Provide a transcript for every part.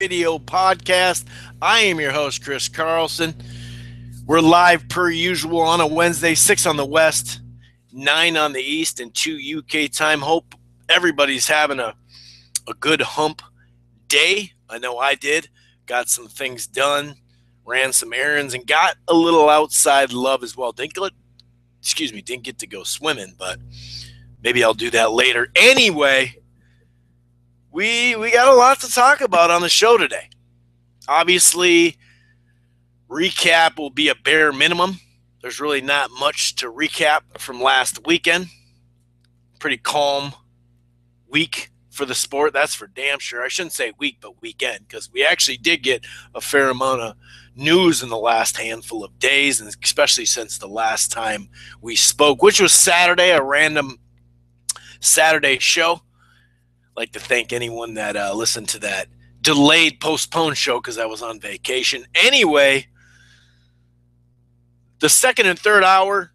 Radio podcast. I am your host, Chris Carlson. We're live per usual on a Wednesday, 6 on the West, 9 on the East, and 2 UK time. Hope everybody's having a good hump day. I know I did. Got some things done, ran some errands, and got a little outside love as well. Didn't get to go swimming, but maybe I'll do that later. Anyway, we got a lot to talk about on the show today. Obviously, recap will be a bare minimum. There's really not much to recap from last weekend. Pretty calm week for the sport, that's for damn sure. I shouldn't say week, but weekend, because we actually did get a fair amount of news in the last handful of days, and especially since the last time we spoke, which was Saturday, a random Saturday show. Like to thank anyone that listened to that delayed, postponed show because I was on vacation. Anyway, the second and third hour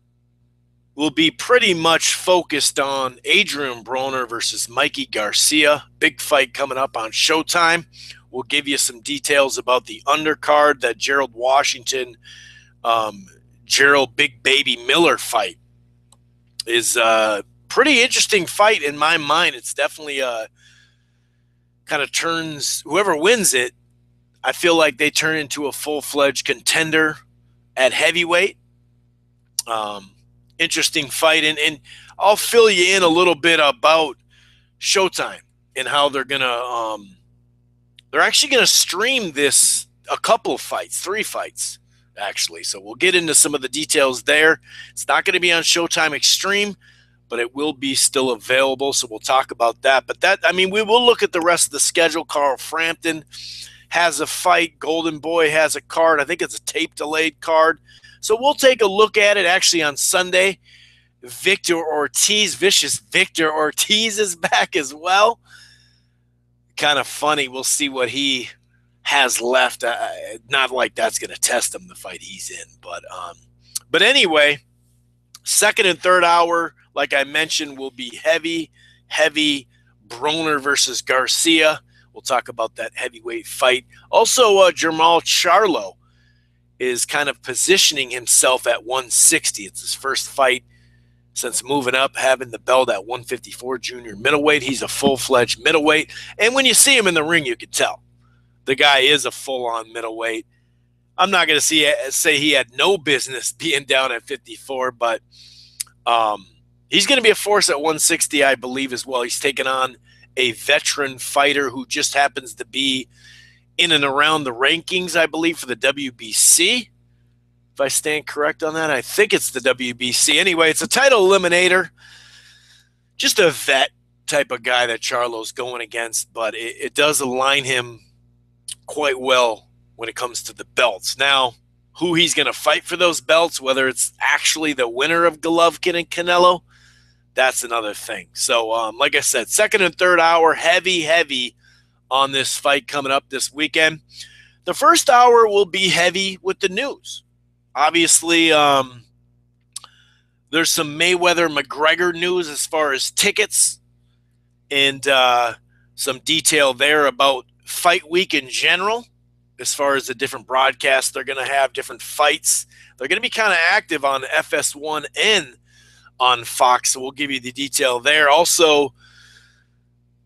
will be pretty much focused on Adrian Broner versus Mikey Garcia. Big fight coming up on Showtime. We'll give you some details about the undercard, that Gerald Washington, Gerald Big Baby Miller fight is pretty interesting fight in my mind. It's definitely kind of turns, whoever wins it, I feel like they turn into a full-fledged contender at heavyweight. Interesting fight, and I'll fill you in a little bit about Showtime and how they're actually gonna stream this, a couple of fights, 3 fights actually. So we'll get into some of the details there. It's not going to be on Showtime Extreme, but it will be still available, so we'll talk about that. But we will look at the rest of the schedule. Carl Frampton has a fight. Golden Boy has a card. I think it's a tape-delayed card. So we'll take a look at it actually on Sunday. Vicious Victor Ortiz is back as well. Kind of funny. We'll see what he has left. Not like that's going to test him, the fight he's in. But anyway, second and third hour, like I mentioned, will be heavy Broner versus Garcia. We'll talk about that heavyweight fight. Also, Jamal Charlo is kind of positioning himself at 160. It's his first fight since moving up, having the belt at 154 junior middleweight. He's a full-fledged middleweight. And when you see him in the ring, you can tell the guy is a full-on middleweight. I'm not going to say he had no business being down at 54, but he's going to be a force at 160, I believe, as well. He's taken on a veteran fighter who just happens to be in and around the rankings, I believe, for the WBC. If I stand correct on that, I think it's the WBC. Anyway, it's a title eliminator. Just a vet type of guy that Charlo's going against, but it does align him quite well when it comes to the belts. Now, who he's going to fight for those belts, whether it's actually the winner of Golovkin and Canelo, that's another thing. So, like I said, second and third hour, heavy on this fight coming up this weekend. The first hour will be heavy with the news. Obviously, there's some Mayweather-McGregor news as far as tickets and some detail there about fight week in general, as far as the different broadcasts they're going to have, different fights. They're going to be kind of active on FS1 and on Fox, so we'll give you the detail there. Also,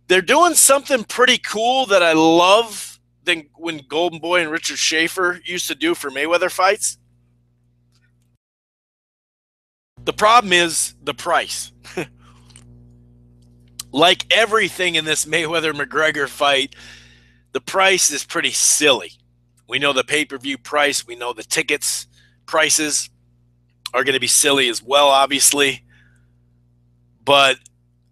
they're doing something pretty cool that I love than when Golden Boy and Richard Schaefer used to do for Mayweather fights. The problem is the price. Like everything in this Mayweather-McGregor fight, the price is pretty silly. We know the pay-per-view price. We know the tickets prices are going to be silly as well, obviously. But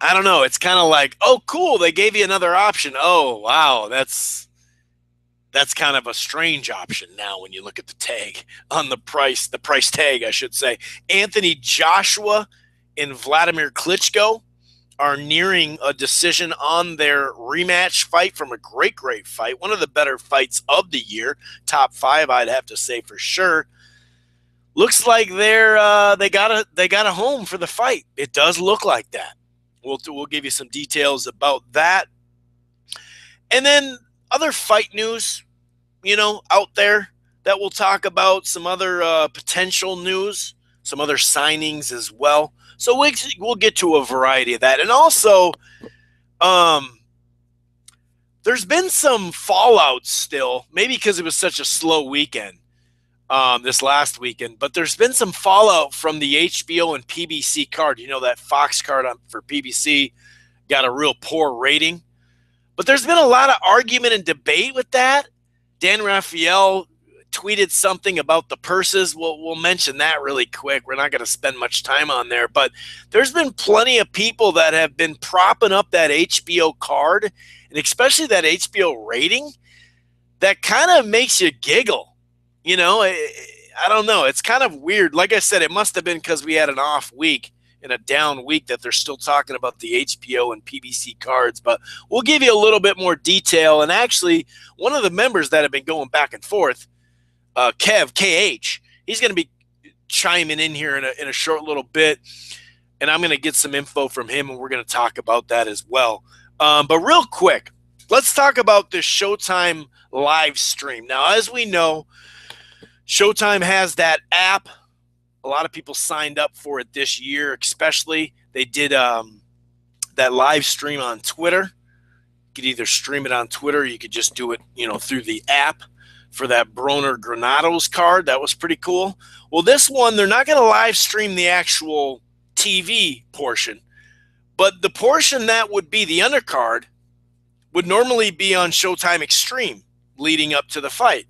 I don't know. It's kind of like, oh, cool, they gave you another option. Oh, wow, that's kind of a strange option now when you look at the tag on the price tag, I should say. Anthony Joshua and Vladimir Klitschko are nearing a decision on their rematch fight from a great fight. One of the better fights of the year. Top 5, I'd have to say for sure. Looks like they got a home for the fight. It does look like that. We'll give you some details about that. And then other fight news, out there that we'll talk about, some other potential news, some other signings as well. So we'll get to a variety of that. And also, um, there's been some fallout still, maybe because it was such a slow weekend this last weekend, but there's been some fallout from the HBO and PBC card. That Fox card for PBC got a real poor rating. But there's been a lot of argument and debate with that. Dan Raphael tweeted something about the purses. We'll mention that really quick. We're not going to spend much time on there. But there's been plenty of people that have been propping up that HBO card, and especially that HBO rating, that kind of makes you giggle. I don't know. It's kind of weird. Like I said, it must have been because we had an off week and a down week that they're still talking about the HBO and PBC cards. But we'll give you a little bit more detail. And actually, one of the members that have been going back and forth, Kev, KH, he's going to be chiming in here in a short little bit. And I'm going to get some info from him, and we're going to talk about that as well. But real quick, let's talk about this Showtime live stream. Now, as we know, Showtime has that app. A lot of people signed up for it this year, especially. They did that live stream on Twitter. You could either stream it on Twitter, or you could just do it, through the app for that Broner Granados card. That was pretty cool. Well, this one, they're not going to live stream the actual TV portion, but the portion that would be the undercard would normally be on Showtime Extreme leading up to the fight,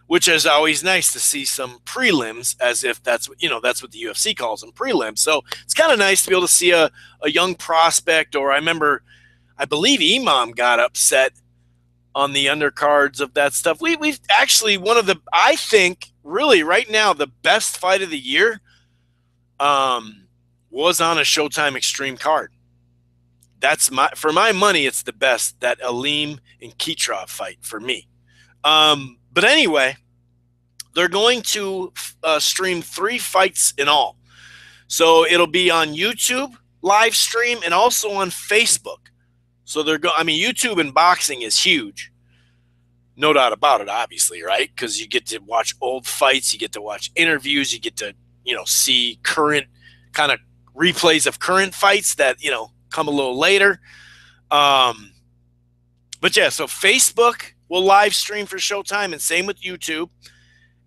which is always nice to see some prelims, as if that's what the UFC calls them, prelims. So it's kind of nice to be able to see a young prospect. Or I believe Imam got upset on the undercards of that stuff. We've actually, I think really right now, the best fight of the year was on a Showtime Extreme card. For my money, it's the best, that Aleem and Kitrov fight for me. But anyway, they're going to stream 3 fights in all. So it'll be on YouTube live stream and also on Facebook. So YouTube and boxing is huge. No doubt about it, obviously, right? Because you get to watch old fights, you get to watch interviews, you get to, see current kind of replays of current fights that, come a little later. But yeah, so Facebook will live stream for Showtime, and same with YouTube.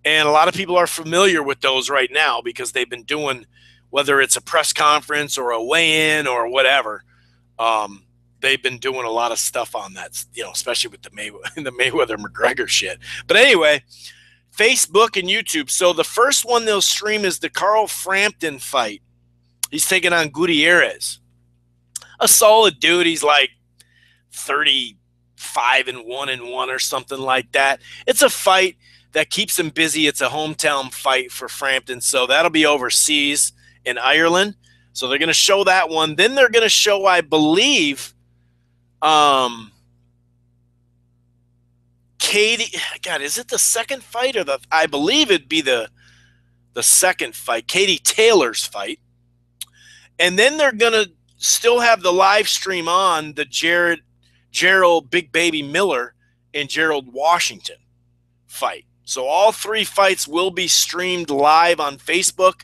And a lot of people are familiar with those right now because they've been doing, whether it's a press conference or a weigh-in or whatever, they've been doing a lot of stuff on that, especially with the Mayweather-McGregor shit. But anyway, Facebook and YouTube. So the first one they'll stream is the Carl Frampton fight. He's taking on Gutierrez. A solid dude. He's like 35-1-1 or something like that. It's a fight that keeps him busy. It's a hometown fight for Frampton, so that'll be overseas in Ireland. So they're going to show that one. Then they're going to show, I believe, Katie. God, is it the second fight or I believe it'd be the second fight, Katie Taylor's fight. And then they're going to still have the live stream on the Gerald Big Baby Miller and Gerald Washington fight. So all 3 fights will be streamed live on Facebook,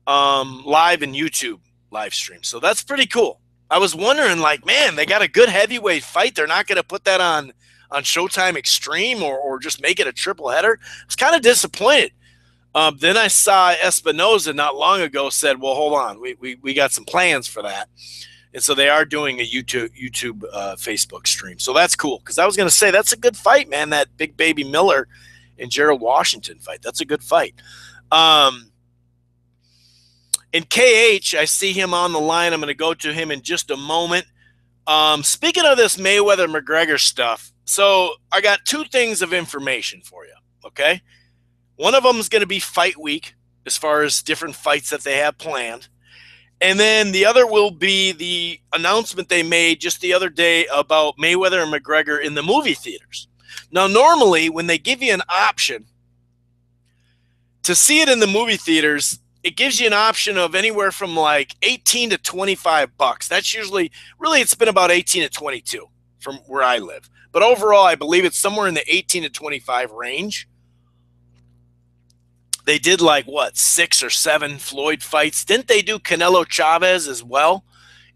live and YouTube live stream. So that's pretty cool. I was wondering, man, they got a good heavyweight fight. They're not going to put that on Showtime Extreme or just make it a triple header. I was kind of disappointed. Then I saw Espinoza not long ago said, well, hold on. We got some plans for that. And so they are doing a YouTube Facebook stream. So that's cool. Because I was going to say, that's a good fight, man, that Big Baby Miller and Gerald Washington fight. That's a good fight. In KH, I see him on the line. I'm going to go to him in just a moment. Speaking of this Mayweather-McGregor stuff, so I got 2 things of information for you, okay? One of them is going to be fight week as far as different fights that they have planned. And then the other will be the announcement they made just the other day about Mayweather and McGregor in the movie theaters. Now, normally, when they give you an option to see it in the movie theaters, it gives you an option of anywhere from like $18 to $25. That's usually, really, it's been about 18 to 22 from where I live. But overall, I believe it's somewhere in the 18 to 25 range. They did like what, 6 or 7 Floyd fights. Didn't they do Canelo Chavez as well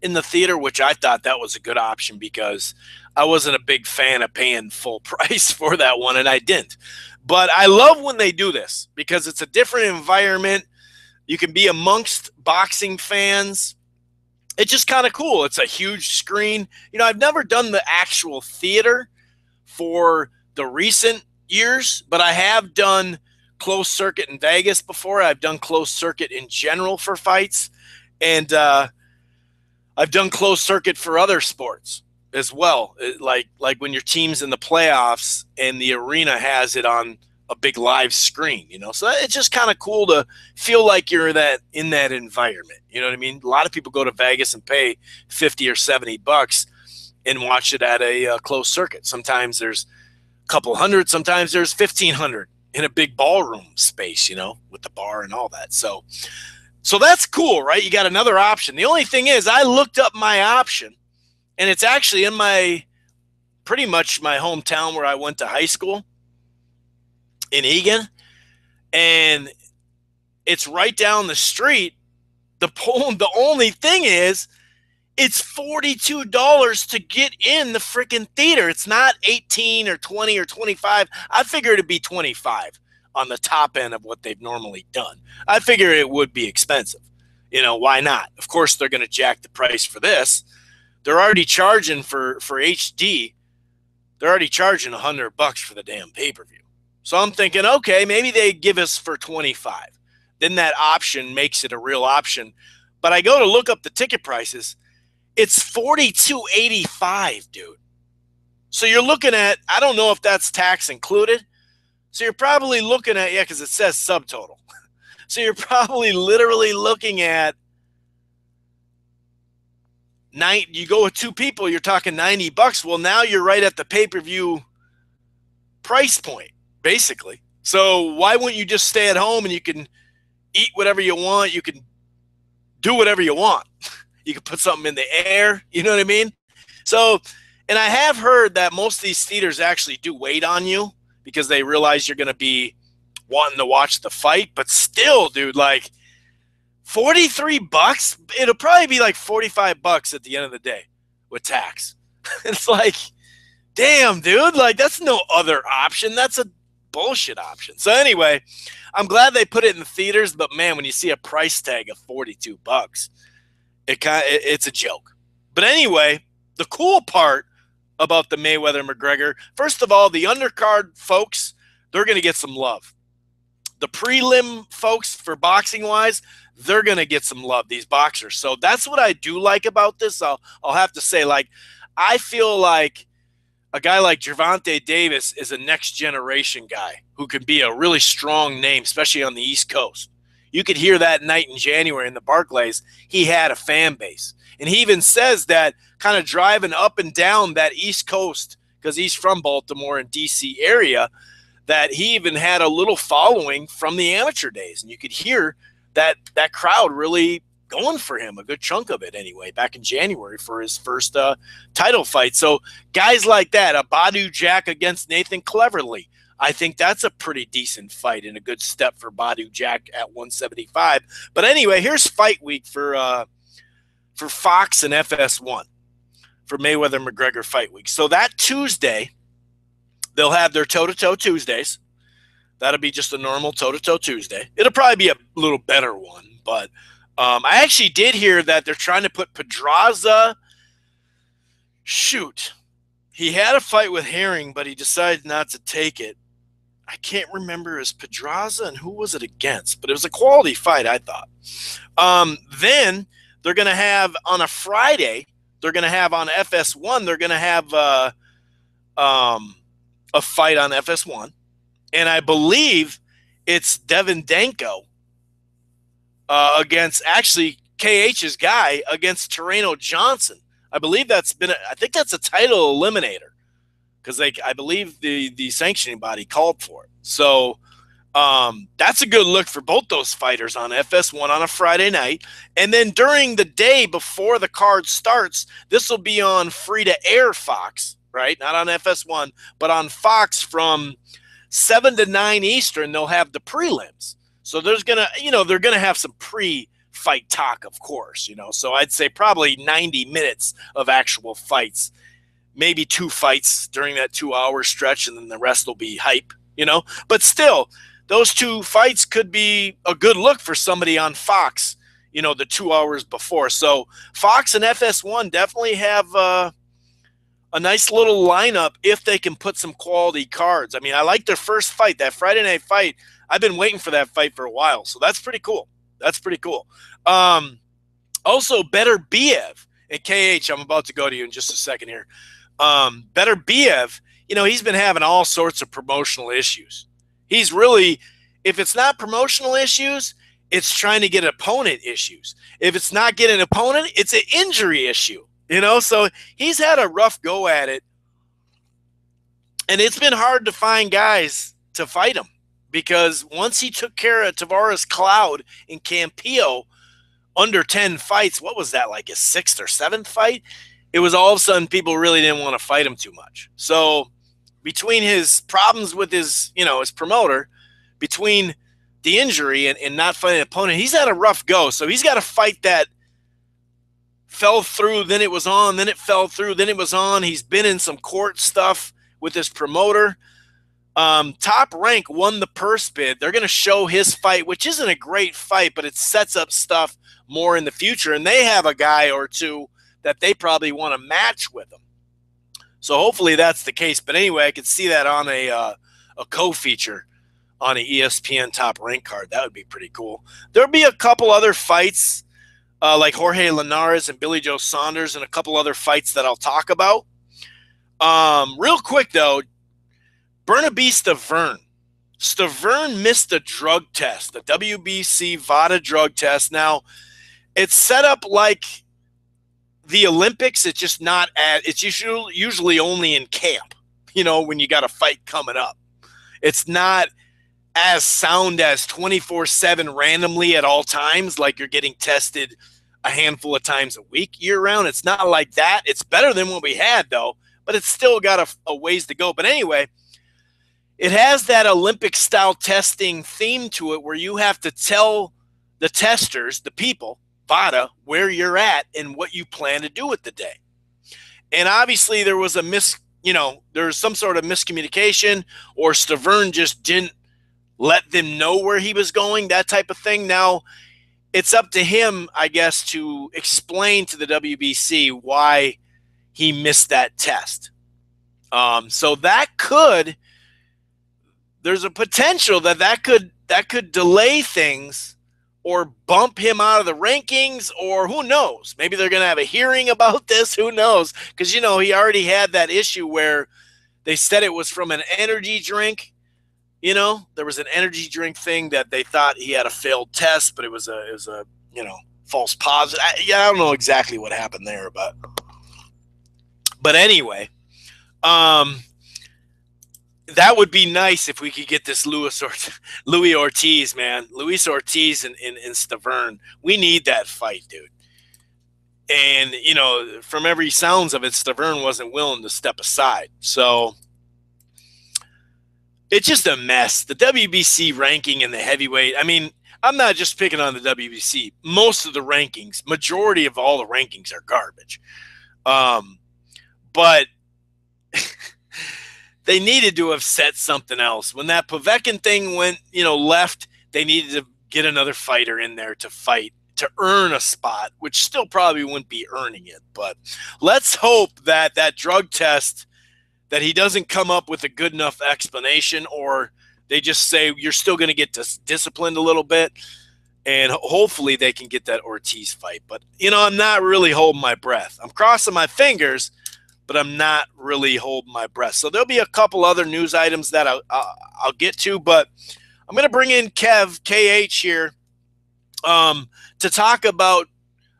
in the theater, which I thought that was a good option because I wasn't a big fan of paying full price for that one, and I didn't. But I love when they do this because it's a different environment. You can be amongst boxing fans. It's just kind of cool. It's a huge screen. You know, I've never done the actual theater for the recent years, but I have done closed circuit in Vegas before. I've done closed circuit in general for fights, and I've done closed circuit for other sports as well. Like when your team's in the playoffs and the arena has it on a big live screen, you know. So it's just kind of cool to feel like you're in that environment. You know what I mean? A lot of people go to Vegas and pay $50 or $70 and watch it at a closed circuit. Sometimes there's a couple hundred, sometimes there's 1,500 in a big ballroom space, you know, with the bar and all that. So that's cool, right? You got another option. The only thing is I looked up my option, and it's actually in pretty much my hometown where I went to high school in Egan, and it's right down the street. The only thing is it's $42 to get in the freaking theater. It's not 18 or 20 or 25. I figure it'd be 25 on the top end of what they've normally done. I figure it would be expensive. You know, why not? Of course, they're going to jack the price for this. They're already charging for HD. They're already charging $100 for the damn pay-per-view. So I'm thinking, okay, maybe they give us for 25. Then that option makes it a real option. But I go to look up the ticket prices. It's $42.85, dude. So you're looking at, I don't know if that's tax included. So you're probably looking at, yeah, because it says subtotal. So you're probably literally looking at, you go with 2 people, you're talking $90. Well, now you're right at the pay-per-view price point, basically. So why wouldn't you just stay at home and you can eat whatever you want? You can do whatever you want. You can put something in the air. You know what I mean? So, and I have heard that most of these theaters actually do wait on you because they realize you're going to be wanting to watch the fight. But still, dude, like $43, it'll probably be like $45 at the end of the day with tax. It's like, damn, dude, like that's no other option. That's a bullshit option. So anyway, I'm glad they put it in the theaters, but man, when you see a price tag of $42, it's a joke. But anyway, the cool part about the Mayweather-McGregor, first of all, the undercard folks, they're going to get some love. The prelim folks, for boxing-wise, they're going to get some love, these boxers. So that's what I do like about this. I'll have to say, like, I feel like a guy like Gervonta Davis is a next-generation guy who can be a really strong name, especially on the East Coast. You could hear that night in January in the Barclays, he had a fan base. And he even says that kind of driving up and down that East Coast, because he's from Baltimore and D.C. area, that he even had a little following from the amateur days. And you could hear that crowd really going for him, a good chunk of it anyway, back in January for his first title fight. So guys like that, a Badu Jack against Nathan Cleverly, I think that's a pretty decent fight and a good step for Badu Jack at 175. But anyway, here's fight week for Fox and FS1 for Mayweather-McGregor fight week. So that Tuesday, they'll have their toe-to-toe Tuesdays. That'll be just a normal toe-to-toe Tuesday. It'll probably be a little better one, but I actually did hear that they're trying to put Pedraza. Shoot. He had a fight with Herring, but he decided not to take it. I can't remember, is Pedraza and who was it against? But it was a quality fight, I thought. Then they're going to have on a Friday, they're going to have on FS1, they're going to have a fight on FS1. And I believe it's Devin Danko against actually KH's guy against Torreno Johnson. I believe I think that's a title eliminator because I believe the sanctioning body called for it. So That's a good look for both those fighters on FS1 on a Friday night. And then during the day before the card starts, this will be on free to air Fox, right? Not on FS1, but on Fox from 7 to 9 Eastern, they'll have the prelims. So there's going to, they're going to have some pre-fight talk, of course, So I'd say probably 90 minutes of actual fights, maybe 2 fights during that 2-hour stretch, and then the rest will be hype, But still, those 2 fights could be a good look for somebody on Fox, the 2 hours before. So Fox and FS1 definitely have a nice little lineup if they can put some quality cards. I mean, I like their first fight, that Friday night fight. I've been waiting for that fight for a while, so that's pretty cool. That's pretty cool. Also, Better Biev and KH, I'm about to go to you in just a second here. Better Biev, he's been having all sorts of promotional issues. He's really, if it's not promotional issues, it's trying to get opponent issues. If it's not getting an opponent, it's an injury issue, So he's had a rough go at it. And it's been hard to find guys to fight him because once he took care of Tavares Cloud in Campillo under 10 fights, what was that, like his 6th or 7th fight? It was all of a sudden people really didn't want to fight him too much. So between his problems with his promoter, between the injury and not fighting an opponent, he's had a rough go. So he's got a fight that fell through, then it was on, then it fell through, then it was on. He's been in some court stuff with his promoter. Top Rank won the purse bid. They're going to show his fight, which isn't a great fight, but it sets up stuff more in the future. And they have a guy or two that they probably want to match with him. So hopefully that's the case. But anyway, I could see that on a co-feature on an ESPN Top Rank card. That would be pretty cool. There'll be a couple other fights like Jorge Linares and Billy Joe Saunders and a couple other fights that I'll talk about. Real quick, though, Bernabe Stavern. Stavern missed a drug test, the WBC VADA drug test. Now, it's set up like the Olympics. It's just not it's usually only in camp, when you got a fight coming up. It's not as sound as 24/7 randomly at all times, like you're getting tested a handful of times a week year round. It's not like that. It's better than what we had, though, but it's still got a ways to go. But anyway, it has that Olympic-style testing theme to it where you have to tell the testers, the people, VADA, where you're at and what you plan to do with the day. And obviously there was there was some sort of miscommunication, or Stavern just didn't let them know where he was going, that type of thing. Now, it's up to him, I guess, to explain to the WBC why he missed that test. So there's a potential that could delay things or bump him out of the rankings, or who knows? Maybe they're going to have a hearing about this. Who knows? Because, he already had that issue where they said it was from an energy drink. There was an energy drink thing that they thought he had a failed test, but it was a false positive. I don't know exactly what happened there, but anyway, that would be nice if we could get this Luis Ortiz, man. Luis Ortiz and Stavern. We need that fight, dude. And, from every sounds of it, Stavern wasn't willing to step aside. So it's just a mess. The WBC ranking in the heavyweight. I mean, I'm not just picking on the WBC. Most of the rankings, majority of all the rankings are garbage. But they needed to have set something else. When that Povetkin thing went, left, they needed to get another fighter in there to fight, to earn a spot, which still probably wouldn't be earning it. But let's hope that drug test, that he doesn't come up with a good enough explanation, or they just say you're still going to get disciplined a little bit, and hopefully they can get that Ortiz fight. But, I'm not really holding my breath. I'm crossing my fingers, but I'm not really holding my breath. So there'll be a couple other news items that I'll get to, but I'm going to bring in KH here to talk about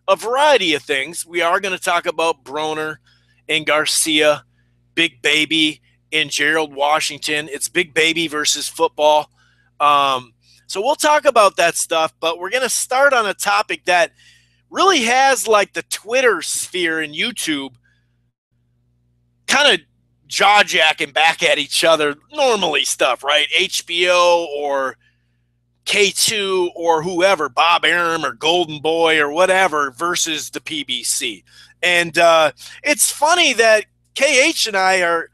a variety of things. We are going to talk about Broner and Garcia, Big Baby and Gerald Washington. It's Big Baby versus football. So we'll talk about that stuff, but we're going to start on a topic that really has like the Twitter sphere and YouTube kind of jaw jacking back at each other normally stuff, right? HBO or K2 or whoever, Bob Arum or Golden Boy or whatever versus the PBC. And it's funny that KH and I are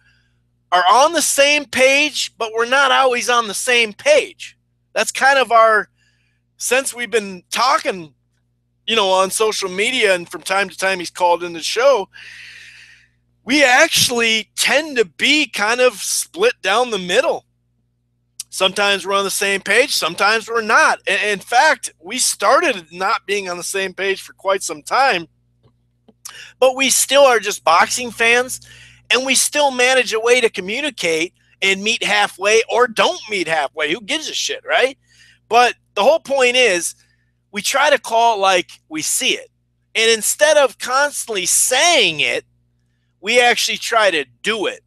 on the same page, but we're not always on the same page. That's kind of our, since we've been talking, on social media, and from time to time he's called in the show, we actually tend to be kind of split down the middle. Sometimes we're on the same page, sometimes we're not. In fact, we started not being on the same page for quite some time, but we still are just boxing fans, and we still manage a way to communicate and meet halfway or don't meet halfway. Who gives a shit, right? But the whole point is we try to call it like we see it. And instead of constantly saying it, we actually try to do it.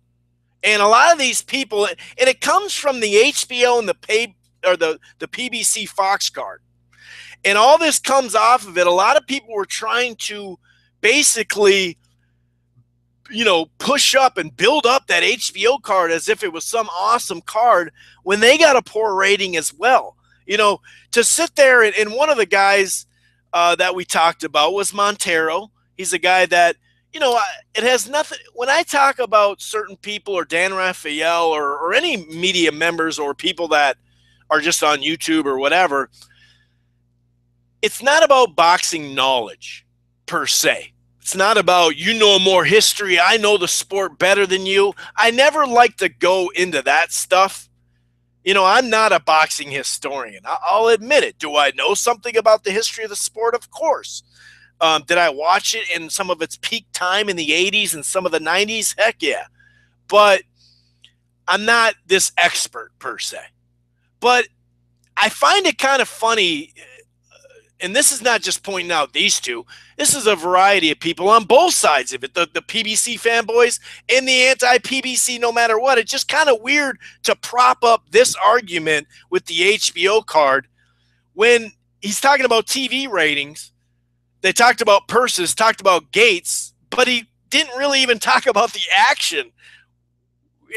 And a lot of these people, and it comes from the HBO and the PBC Fox card. And all this comes off of it. A lot of people were trying to basically, push up and build up that HBO card as if it was some awesome card when they got a poor rating as well. To sit there, and one of the guys that we talked about was Montero. He's a guy that, it has nothing. When I talk about certain people or Dan Raphael or any media members or people that are just on YouTube or whatever, it's not about boxing knowledge per se. It's not about, more history. I know the sport better than you. I never like to go into that stuff. I'm not a boxing historian. I'll admit it. Do I know something about the history of the sport? Of course. Did I watch it in some of its peak time in the 80s and some of the 90s? Heck yeah. But I'm not this expert per se. But I find it kind of funny, and this is not just pointing out these two. This is a variety of people on both sides of it, the PBC fanboys and the anti-PBC no matter what. It's just kind of weird to prop up this argument with the HBO card when he's talking about TV ratings. They talked about purses, talked about gates, but he didn't really even talk about the action.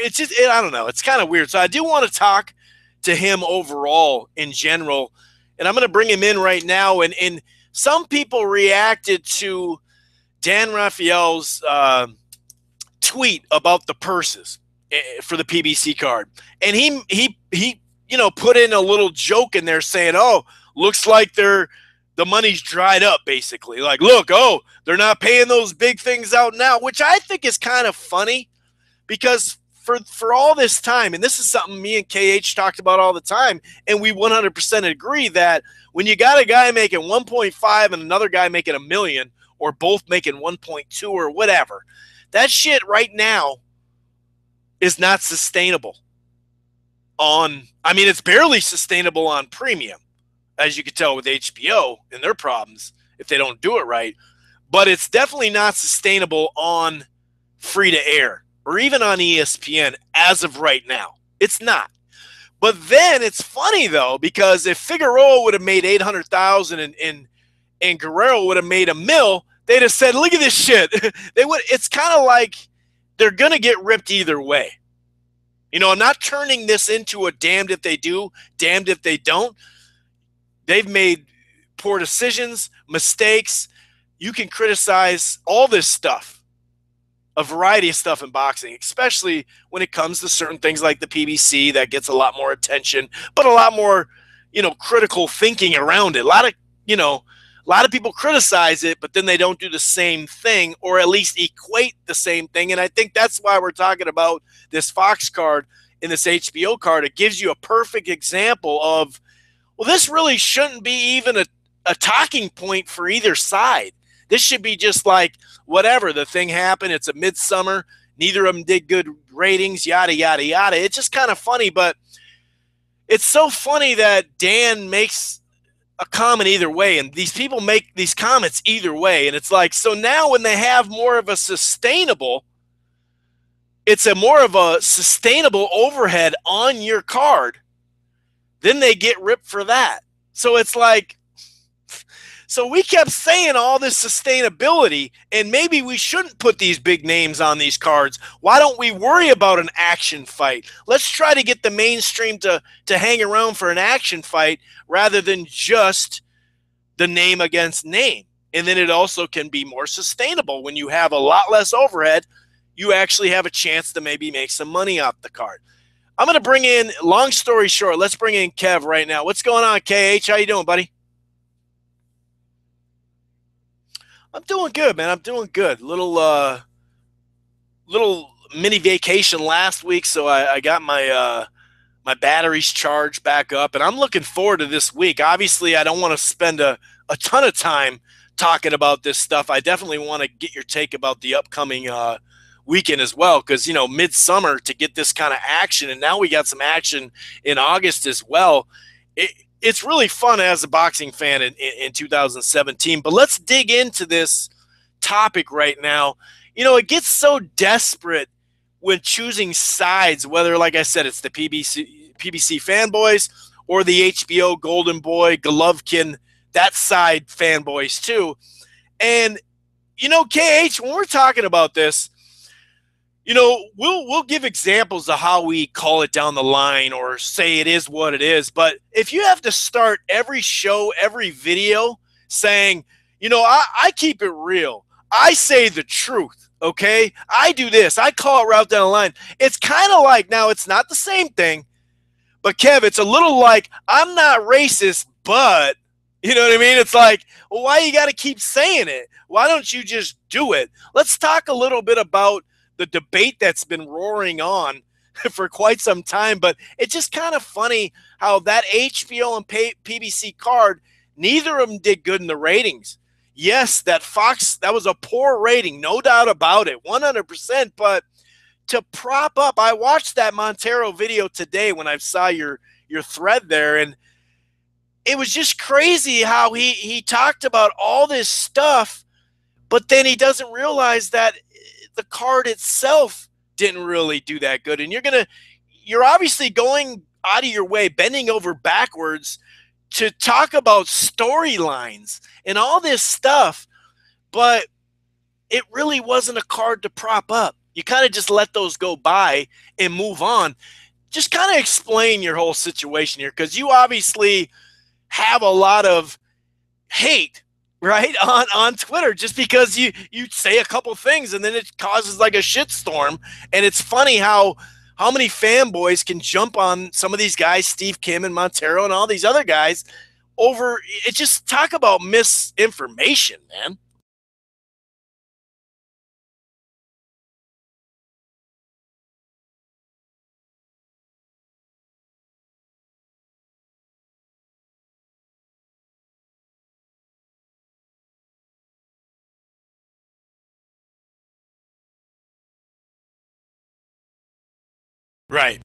I don't know. It's kind of weird. So I do want to talk to him overall in general, and I'm going to bring him in right now. And some people reacted to Dan Raphael's tweet about the purses for the PBC card. And he put in a little joke in there saying, oh, looks like the money's dried up, basically. Like, look, they're not paying those big things out now, which I think is kind of funny because for all this time, and this is something me and KH talked about all the time, and we 100% agree that when you got a guy making 1.5 and another guy making $1 million, or both making 1.2 or whatever, that shit right now is not sustainable. It's barely sustainable on premium, as you can tell with HBO and their problems if they don't do it right. But it's definitely not sustainable on free to air or even on ESPN as of right now. It's not. But then it's funny though, because if Figueroa would have made 800,000 and Guerrero would have made $1 million, they'd have said, "Look at this shit." They would. It's kind of like they're gonna get ripped either way. I'm not turning this into a damned if they do, damned if they don't. They've made poor decisions, mistakes. You can criticize all this stuff, a variety of stuff in boxing, especially when it comes to certain things like the PBC that gets a lot more attention, but a lot more, critical thinking around it. A lot of people criticize it, but then they don't do the same thing or at least equate the same thing. And I think that's why we're talking about this Fox card and this HBO card. It gives you a perfect example of, well, this really shouldn't be even a talking point for either side. This should be just like, whatever, the thing happened. It's a midsummer. Neither of them did good ratings, yada, yada, yada. It's just kind of funny, but it's so funny that Dan makes a comment either way, and these people make these comments either way, and it's like, so now when they have more of a sustainable, it's a more of a sustainable overhead on your card, then they get ripped for that. So it's like, so we kept saying all this sustainability, and maybe we shouldn't put these big names on these cards. Why don't we worry about an action fight? Let's try to get the mainstream to hang around for an action fight rather than just the name against name. And then it also can be more sustainable when you have a lot less overhead. You actually have a chance to maybe make some money off the card. I'm going to bring in, long story short, let's bring in Kev right now. What's going on, KH? How you doing, buddy? I'm doing good, man. I'm doing good. Little mini vacation last week, so I got my batteries charged back up, and I'm looking forward to this week. Obviously, I don't want to spend a ton of time talking about this stuff. I definitely want to get your take about the upcoming weekend as well, because midsummer to get this kind of action, and now we got some action in August as well. It's really fun as a boxing fan in 2017. But let's dig into this topic right now. It gets so desperate when choosing sides, whether, like I said, it's the PBC fanboys or the HBO Golden Boy, Golovkin, that side fanboys too. And, KH, when we're talking about this, we'll give examples of how we call it down the line or say it is what it is. But if you have to start every show, every video saying, I keep it real, I say the truth, okay? I do this, I call it right down the line. It's kind of like, now it's not the same thing, but Kev, it's a little like, I'm not racist, but you know what I mean? It's like, well, why you got to keep saying it? Why don't you just do it? Let's talk a little bit about the debate that's been roaring on for quite some time, but it's just kind of funny how that HBO and PBC card, neither of them did good in the ratings. Yes, that Fox, that was a poor rating, no doubt about it, 100%, but to prop up, I watched that Montero video today when I saw your thread there, and it was just crazy how he talked about all this stuff, but then he doesn't realize that the card itself didn't really do that good. And you're obviously going out of your way, bending over backwards to talk about storylines and all this stuff, but it really wasn't a card to prop up. You kind of just let those go by and move on. Just kind of explain your whole situation here, because you obviously have a lot of hate, right, on Twitter, just because you say a couple things and then it causes like a shitstorm. And it's funny how many fanboys can jump on some of these guys, Steve Kim and Montero and all these other guys, over it. Just talk about misinformation, man. Right.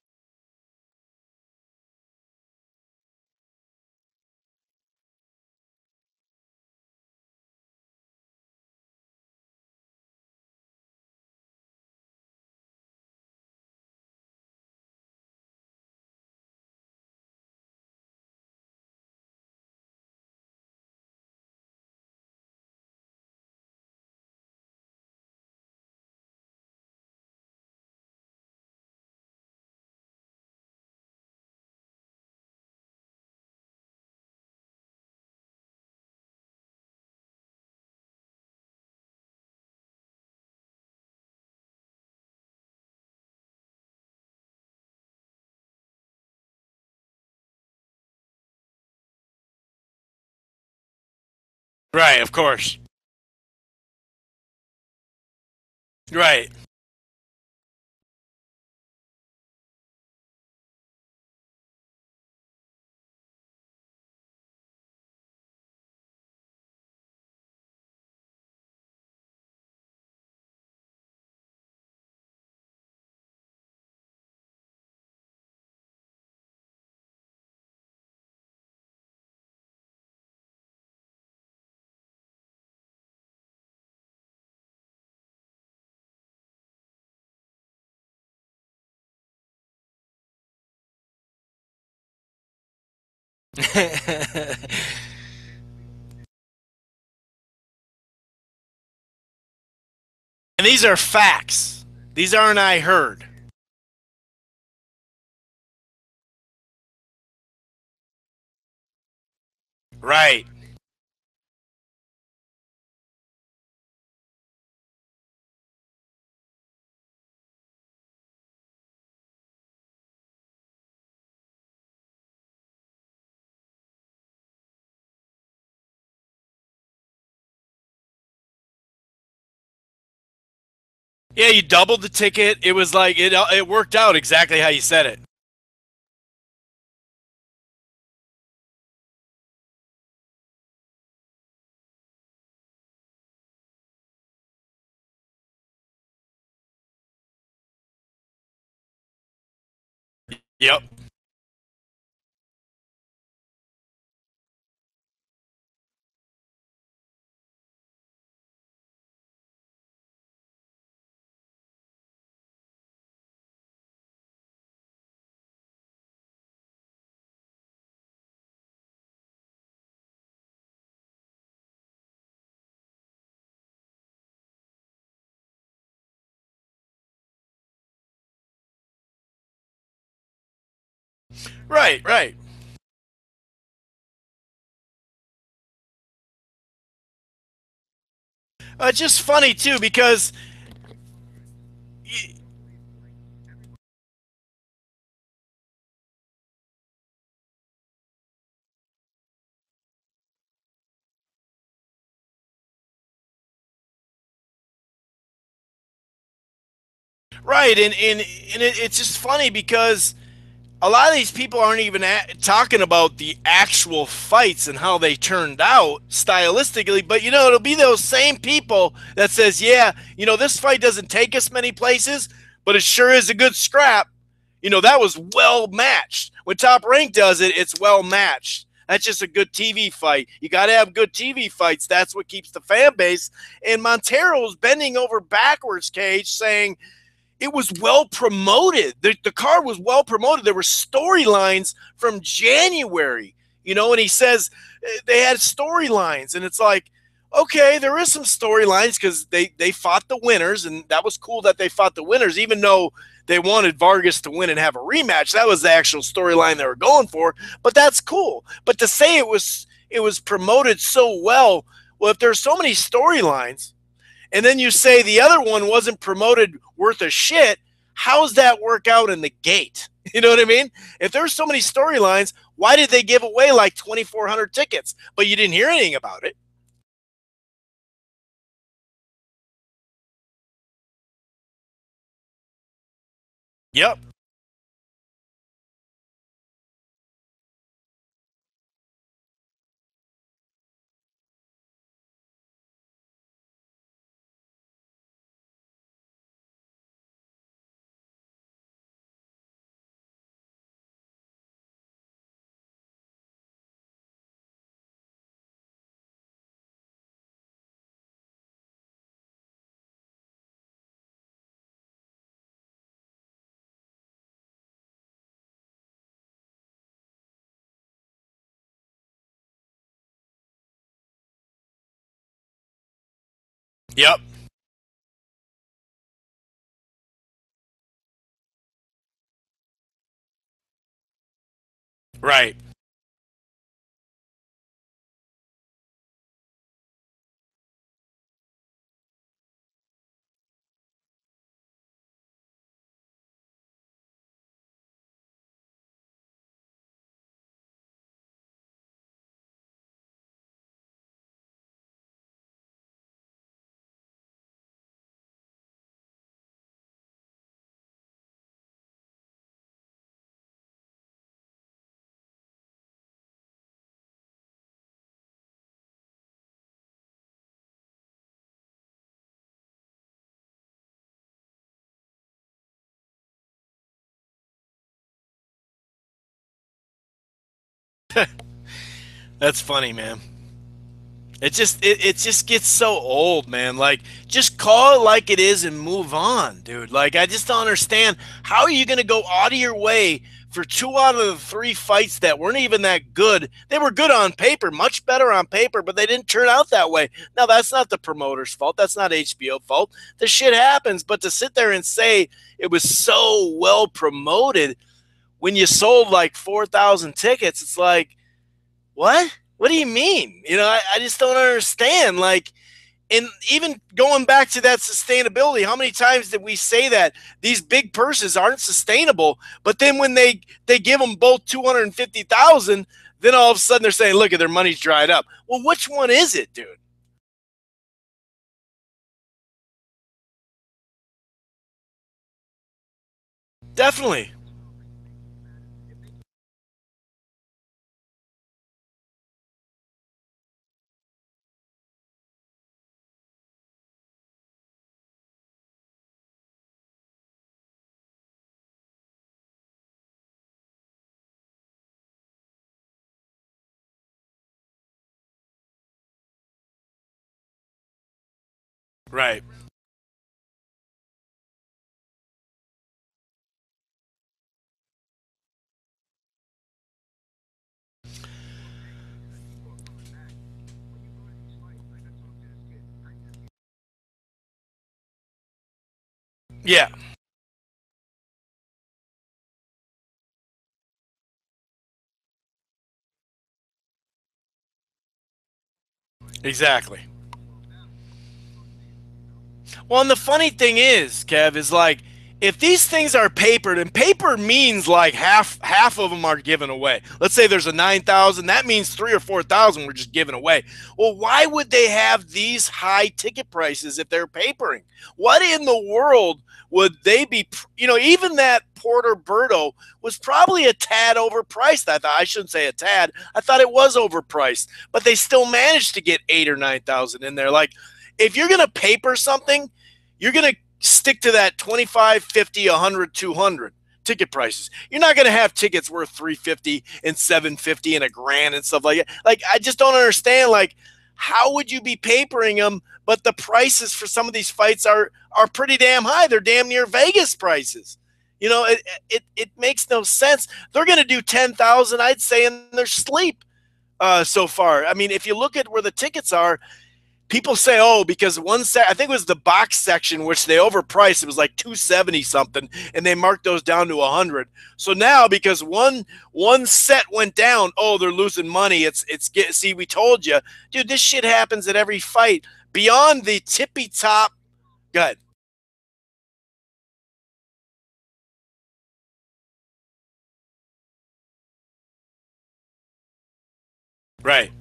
Right, of course. Right. And these are facts. These aren't I heard. Right. Yeah, you doubled the ticket. It was like it worked out exactly how you said it. Yep. Right, right. It's just funny too because right, and it's just funny because a lot of these people aren't even talking about the actual fights and how they turned out stylistically, but it'll be those same people that says, yeah, this fight doesn't take us many places, but it sure is a good scrap. That was well matched. When Top Rank does it, it's well matched. That's just a good TV fight. You got to have good TV fights. That's what keeps the fan base. And Montero's bending over backwards, Cage, saying, it was well promoted. The card was well promoted. There were storylines from January, and he says they had storylines, and it's like, okay, there is some storylines because they fought the winners, and that was cool that they fought the winners, even though they wanted Vargas to win and have a rematch. That was the actual storyline they were going for, but that's cool. But to say it was promoted so well, well, if there's so many storylines, and then you say the other one wasn't promoted worth a shit, how's that work out in the gate? You know what I mean? If there's so many storylines, why did they give away like 2,400 tickets, but you didn't hear anything about it? Yep. Yep. Right. That's funny, man. It just gets so old, man. Like, just call it like it is and move on, dude. Like, I just don't understand, how are you going to go out of your way for 2 out of the 3 fights that weren't even that good. They were good on paper, much better on paper, but they didn't turn out that way. Now, that's not the promoter's fault. That's not HBO fault. The shit happens. But to sit there and say it was so well promoted when you sold like 4,000 tickets, it's like, what? What do you mean? I just don't understand. Like, and even going back to that sustainability, how many times did we say that these big purses aren't sustainable? But then when they give them both 250,000, then all of a sudden they're saying, "Look, at their money's dried up." Well, which one is it, dude? Definitely, right? Yeah, exactly. Well, and the funny thing is, Kev, is like if these things are papered, and paper means like half of them are given away. Let's say there's a 9,000, that means 3 or 4,000 were just given away. Well, why would they have these high ticket prices if they're papering? What in the world would they be? Even that Porter Berto was probably a tad overpriced. I shouldn't say a tad. I thought it was overpriced, but they still managed to get 8 or 9,000 in there. Like, if you're gonna paper something, you're going to stick to that 25, 50, 100, 200 ticket prices. You're not going to have tickets worth 350 and 750 and a grand and stuff like that. Like, I just don't understand. Like, how would you be papering them? But the prices for some of these fights are pretty damn high. They're damn near Vegas prices. It makes no sense. They're going to do 10,000, I'd say, in their sleep so far. I mean, if you look at where the tickets are, people say, oh, because I think it was the box section, which they overpriced. It was like 270 something, and they marked those down to 100. So now, because one set went down, oh, they're losing money. See, we told you, dude. This shit happens at every fight. Beyond the tippy top. Go ahead. Right.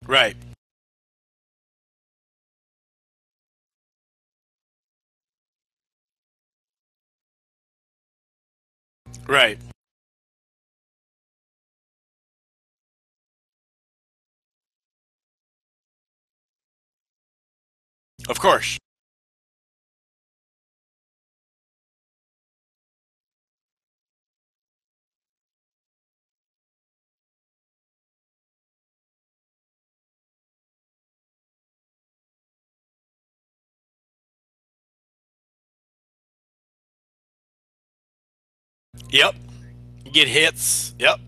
Right. Right. Of course. Yep. You get hits. Yep.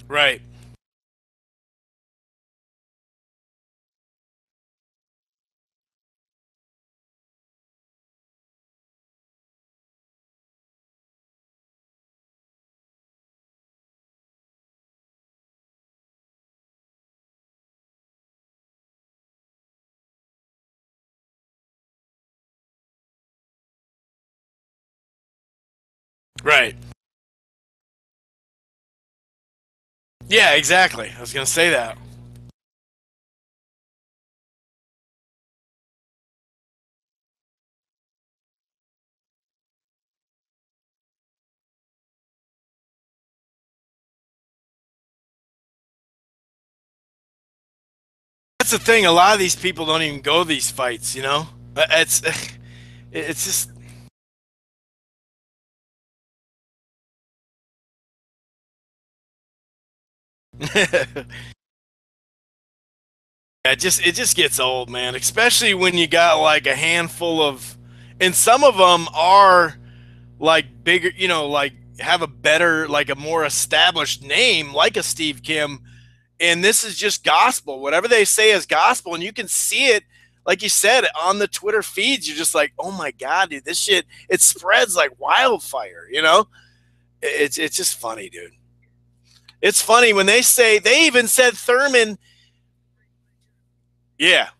Right. Right. Yeah, exactly. I was going to say that. That's the thing. A lot of these people don't even go these fights, you know? It's just it just gets old, man. Especially when you got like a handful of, and some of them are like bigger, like have a better, like a more established name, like a Steve Kim. And this is just gospel. Whatever they say is gospel, and you can see it, like you said, on the Twitter feeds. You're just like, oh my god, dude, this shit it spreads like wildfire. It's just funny, dude. It's funny when they say they even said Thurman. Yeah,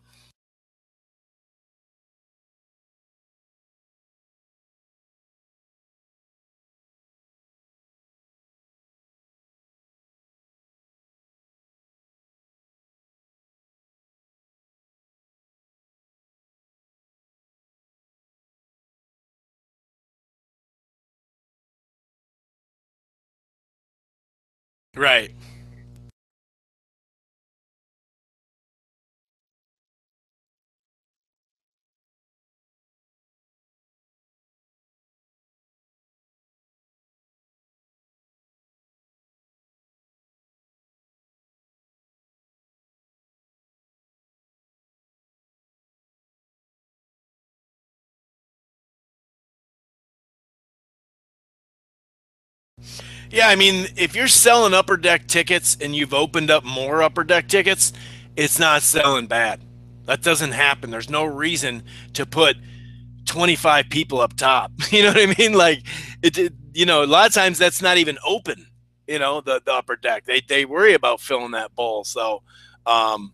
right. Yeah, I mean, if you're selling upper deck tickets and you've opened up more upper deck tickets, it's not selling bad. That doesn't happen. There's no reason to put 25 people up top. You know what I mean? Like a lot of times that's not even open, the upper deck. They worry about filling that bowl. So um,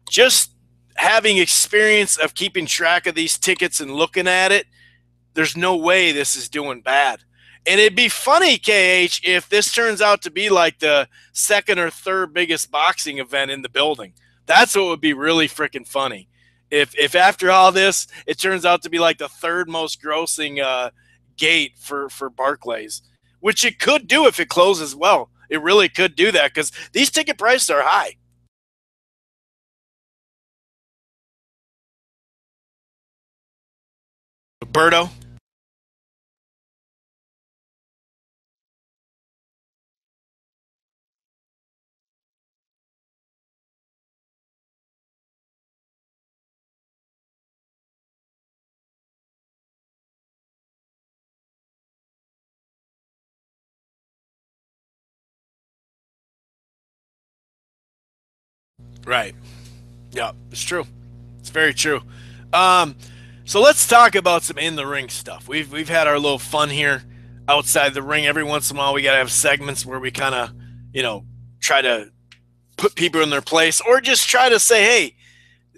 just having experience of keeping track of these tickets and looking at it, there's no way this is doing bad. And it'd be funny, KH, if this turns out to be like the second or third biggest boxing event in the building. That's what would be really freaking funny. If after all this, it turns out to be like the third most grossing gate for Barclays, which it could do if it closes well. It really could do that because these ticket prices are high. Berto, right? Yeah, it's true. It's very true. Um, so let's talk about some in the ring stuff. We've had our little fun here outside the ring. Every once in a while, we gotta have segments where we kind of, you know, try to put people in their place, or just try to say, hey,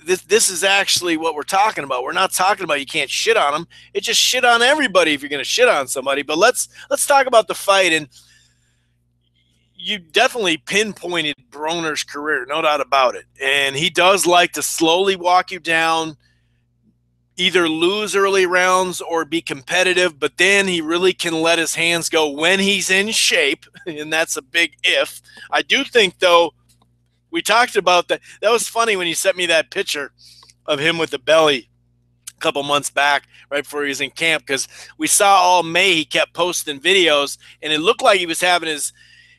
this is actually what we're talking about. We're not talking about you can't shit on them. It's just shit on everybody if you're gonna shit on somebody. But let's talk about the fight. And you definitely pinpointed Broner's career, no doubt about it. And he does like to slowly walk you down, either lose early rounds or be competitive, but then he really can let his hands go when he's in shape, and that's a big if. I do think, though, we talked about that. That was funny when you sent me that picture of him with the belly a couple months back, right before he was in camp, because we saw all May he kept posting videos, and it looked like he was having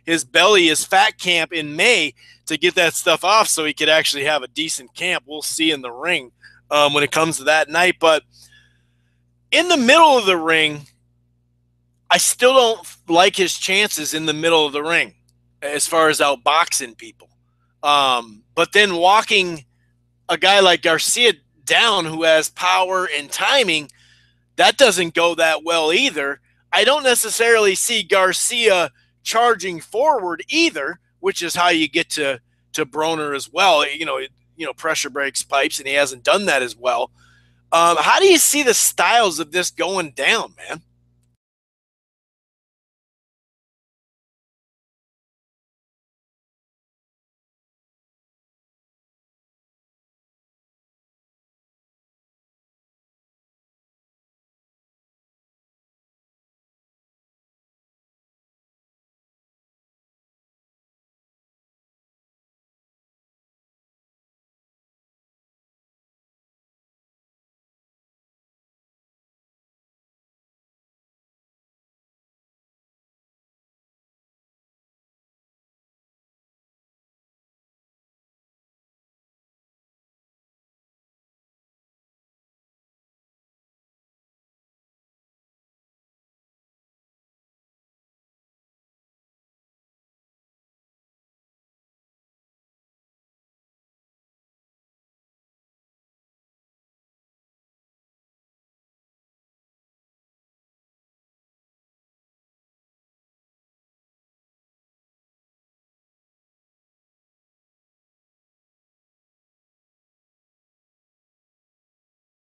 his belly, his fat camp in May to get that stuff off so he could actually have a decent camp. We'll see in the ring when it comes to that night. But in the middle of the ring, I still don't like his chances in the middle of the ring as far as outboxing people. But then walking a guy like Garcia down who has power and timing, that doesn't go that well either. I don't necessarily see Garcia charging forward either, which is how you get to Broner as well. Pressure breaks pipes, and he hasn't done that as well. How do you see the styles of this going down, man?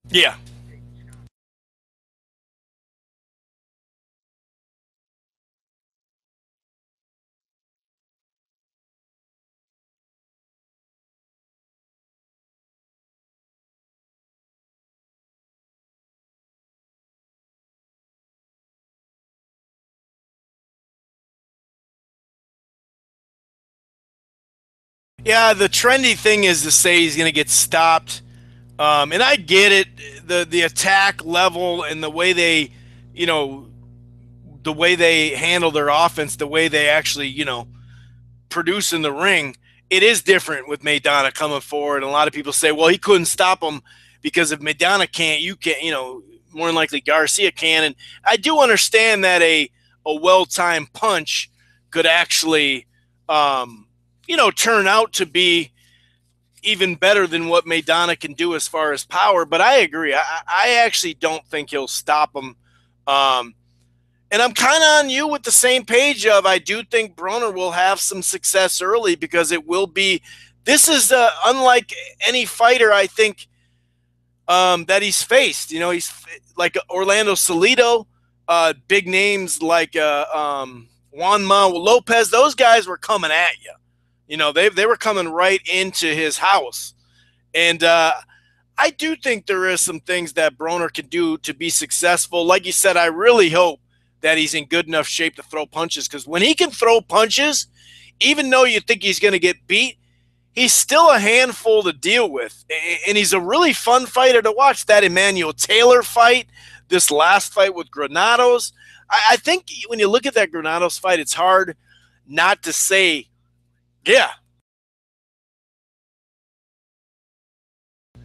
Yeah. Yeah, the trendy thing is to say he's going to get stopped. And I get it, the attack level and the way they, you know, the way they handle their offense, the way they actually, produce in the ring, it is different with Maidana coming forward. And a lot of people say, well, he couldn't stop him because if Maidana can't, you can't, more than likely Garcia can. And I do understand that a well timed punch could actually, turn out to be even better than what Maidana can do as far as power. But I agree. I actually don't think he'll stop him. Um, and I'm kind of on you with the same page of I do think Broner will have some success early because it will be. This is unlike any fighter I think that he's faced. He's like Orlando Salido, big names like Juan Manuel Lopez. Those guys were coming at you. They were coming right into his house, and I do think there is some things that Broner can do to be successful. Like you said, I really hope that he's in good enough shape to throw punches because when he can throw punches, even though you think he's going to get beat, he's still a handful to deal with. And he's a really fun fighter to watch. That Emmanuel Taylor fight, this last fight with Granados. I think when you look at that Granados fight, it's hard not to say, yeah,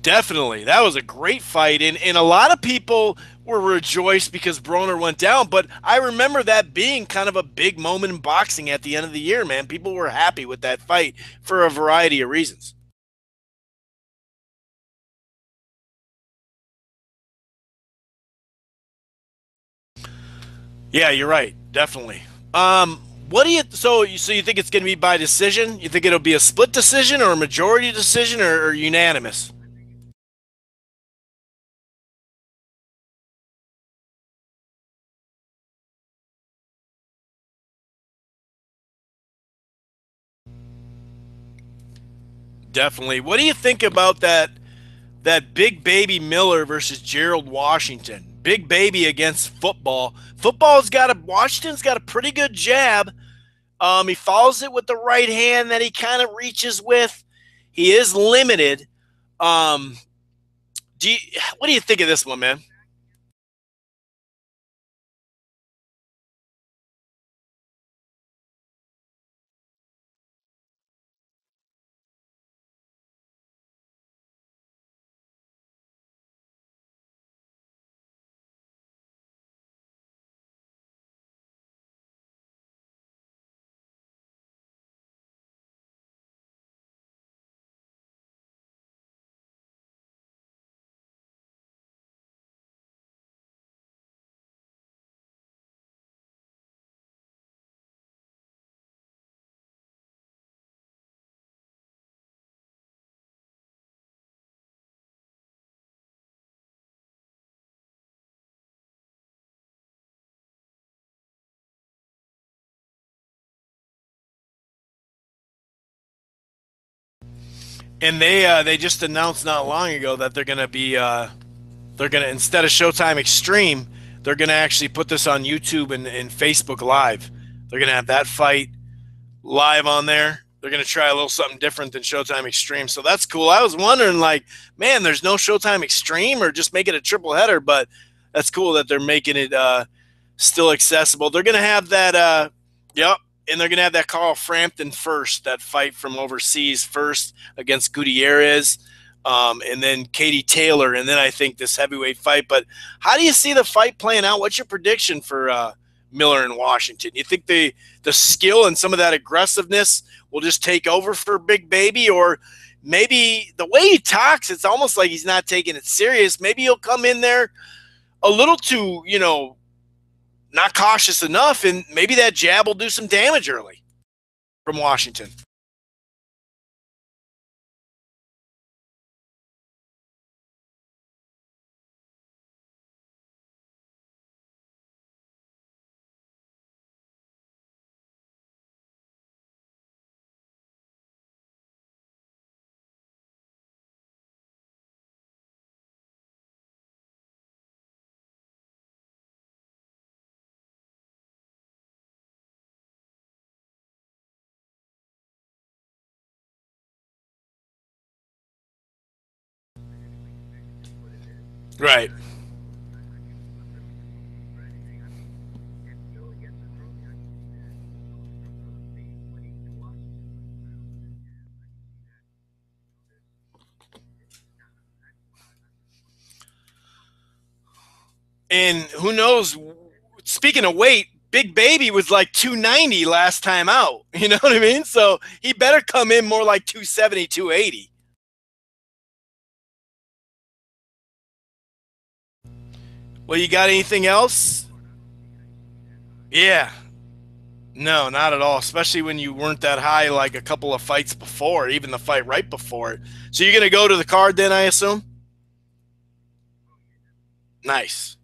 definitely. That was a great fight. And a lot of people were rejoiced because Broner went down. But I remember that being kind of a big moment in boxing at the end of the year, man. People were happy with that fight for a variety of reasons. Yeah, you're right. Definitely. What do you think it's going to be by decision? You think it'll be a split decision or a majority decision or unanimous? Definitely. What do you think about that Big Baby Miller versus Gerald Washington? Big Baby against football. Washington's got a pretty good jab. He follows it with the right hand that he kind of reaches with. He is limited. Um, do you, what do you think of this one, man? And they just announced not long ago that they're gonna instead of Showtime Extreme, they're gonna actually put this on YouTube and Facebook Live. They're gonna have that fight live on there. They're gonna try a little something different than Showtime Extreme, so that's cool. I was wondering, like, man, there's no Showtime Extreme, or just make it a triple header, but that's cool that they're making it still accessible. They're gonna have that, yep, and they're gonna have that Carl Frampton first, that fight from overseas first against Gutierrez, and then Katie Taylor, and then I think this heavyweight fight. But how do you see the fight playing out? What's your prediction for Miller and Washington? You think the skill and some of that aggressiveness will just take over for Big Baby, or maybe the way he talks, it's almost like he's not taking it serious. Maybe he'll come in there a little too, not cautious enough, and maybe that jab will do some damage early from Washington. Right. And who knows? Speaking of weight, Big Baby was like 290 last time out. You know what I mean? So he better come in more like 270, 280. Well, you got anything else? Yeah. No, not at all. Especially when you weren't that high like a couple of fights before, even the fight right before it. So you're going to go to the card then, I assume? Nice.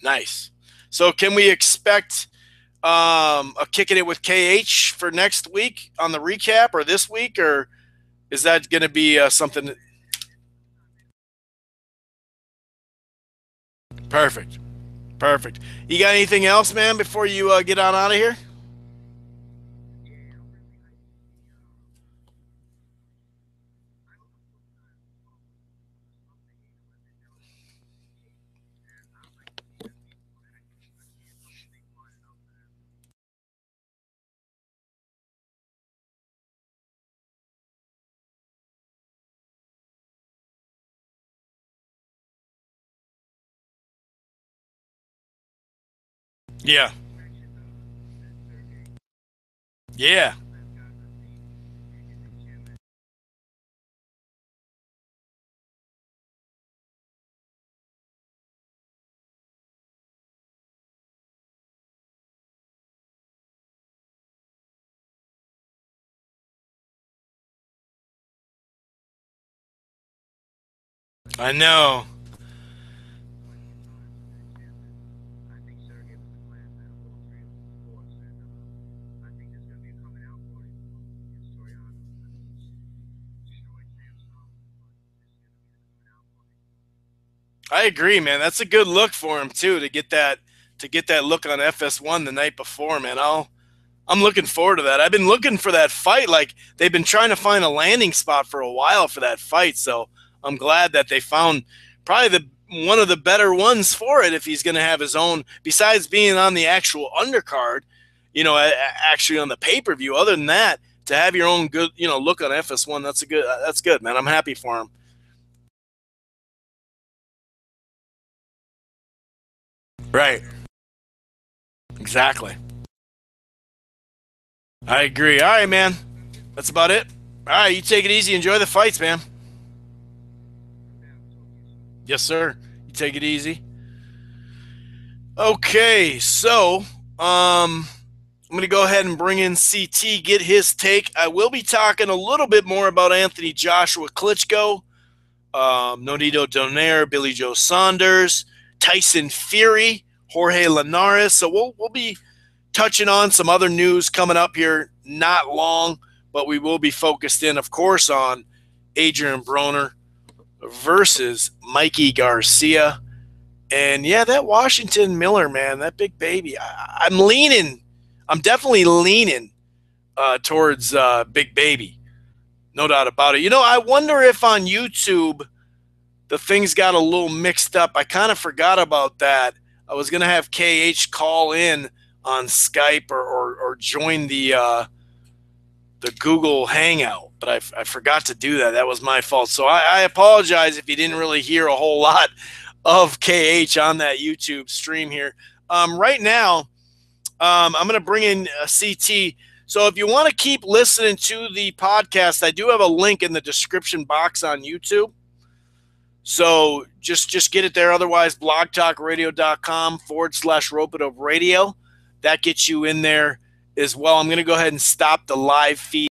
Nice. So can we expect a kicking it with KH for next week on the recap or this week, or is that going to be something? Perfect. Perfect. You got anything else, man, before you get on out of here? Yeah. Yeah. I know. I agree, man. That's a good look for him too to get that look on FS1 the night before, man. I'm looking forward to that. I've been looking for that fight. Like they've been trying to find a landing spot for a while for that fight. So I'm glad that they found probably the one of the better ones for it if he's going to have his own. Besides being on the actual undercard, actually on the pay per view. Other than that, to have your own good, look on FS1, that's good, man. I'm happy for him. Right. Exactly. I agree. All right, man. That's about it. All right, you take it easy. Enjoy the fights, man. Yes, sir. You take it easy. Okay, so I'm going to go ahead and bring in CT, get his take. I will be talking a little bit more about Anthony Joshua Klitschko, Nonito Donaire, Billy Joe Saunders, Tyson Fury, Jorge Linares. So we'll be touching on some other news coming up here not long, but we will be focused in, of course, on Adrian Broner versus Mikey Garcia. And yeah, that Washington Miller, man, that big baby. I'm leaning. I'm definitely leaning towards Big Baby. No doubt about it. I wonder if on YouTube the things got a little mixed up. I kind of forgot about that. I was going to have KH call in on Skype or join the Google Hangout, but I forgot to do that. That was my fault. So I apologize if you didn't really hear a whole lot of KH on that YouTube stream here. Right now, I'm going to bring in CT. So if you want to keep listening to the podcast, I do have a link in the description box on YouTube. So just get it there. Otherwise, blogtalkradio.com/rope-it-up radio. That gets you in there as well. I'm going to go ahead and stop the live feed.